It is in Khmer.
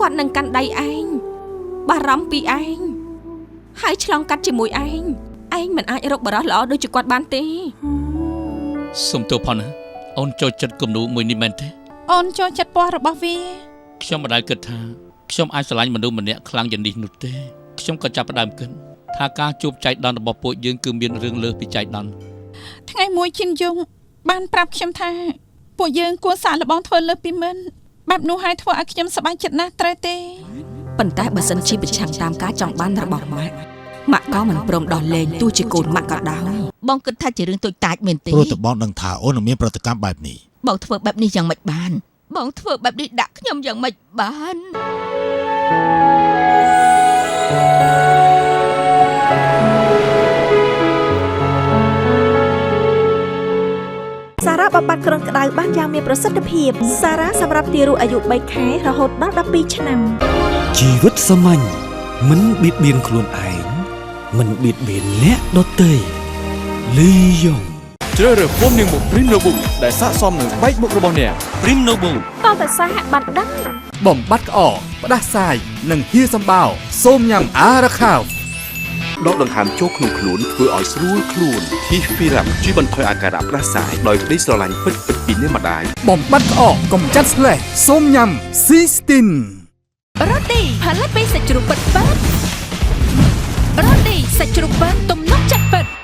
គាត់នឹងកាន់ដៃឯងបារម្ភពីឯងហើយឆ្លងកាត់ជាមួយឯងមិនអាចរកបរិះល្អដូចជាគាត់បានទេសុំទោសផងណាអូនចូលចិត្តគំនូរមួយនេះមែនទេអូនចូលចិត្តពណ៌របស់វាខ្ញុំមិនដែលគិតថាខ្ញុំអាចស្រឡាញ់មនុស្សម្នាក់ខ្លាំងយ៉ាងនេះនោះទេខ្ញុំក៏ចាប់ផ្ដើមគិតថាការជួបចៃដន្យរបស់ពួកយើងគឺមានរឿងលើសពីចៃដន្យថ្ងៃមួយឈិនយងបានប្រាប់ខ្ញុំថាពួកយើងគួរសាកល្បងធ្វើលើសពីមិនបែបនោះហើយធ្វើឲ្យខ្ញុំសប្បាយចិត្តណាស់ត្រូវទេប៉ុន្តែបើសិនជាប្រឆាំងតាមការចង់បានរបស់ម៉ាក់ក៏មិនព្រមដោះលែងទោះជាកូនម៉ាក់ក៏ដោយបងគិតថាជារឿងតូចតាចមែនទេព្រោះតែបងដឹងថាអូននឹងមានប្រតិកម្មបែបនេះបងធ្វើបែបនេះយ៉ាងម៉េចបានបងធ្វើបែបនេះដាក់ខ្ញុំយ៉ាងម៉េចបានសារ៉ាបំបត្តិគ្រុនក្តៅបានយ៉ាងមានប្រសិទ្ធភាពសារ៉ាសម្រាប់ទារកអាយុ3ខែរហូតដល់12ឆ្នាំជីវិតសាមញ្ញមិនបៀតបៀនខ្លួនឯងមិនបៀតបៀនអ្នកដទៃលីយ៉ុងជ្រើសរើសពណ៌នាងមុខ Prim Nobu ដែលស័ក្តិសមនឹងបែកមុខរបស់អ្នក Prim Nobu តតែសហបណ្ដឹងបំបត្តិក្អកផ្ដាសាយនិងហៀសម្បោសូមញ៉ាំអារ៉ាខាវដកដង្ហើមចូលក្នុងខ្លួនធ្វើឲ្យស្រួលខ្លួនហ៊ីហ្វីរ៉ាំជួយបន្ថយអាការៈផ្ដាសាយដោយក្តីស្រឡាញ់ពិតៗពីអ្នកម្ដាយបំបត្តិក្អកកំចាត់ស្លេសសូមញ៉ាំស៊ីស្ទីនរ៉ូឌីផលិតពីសាច់ជ្រូកពិតៗរ៉ូឌីសាច់ជ្រូកពិតទំនុកចិត្តពិត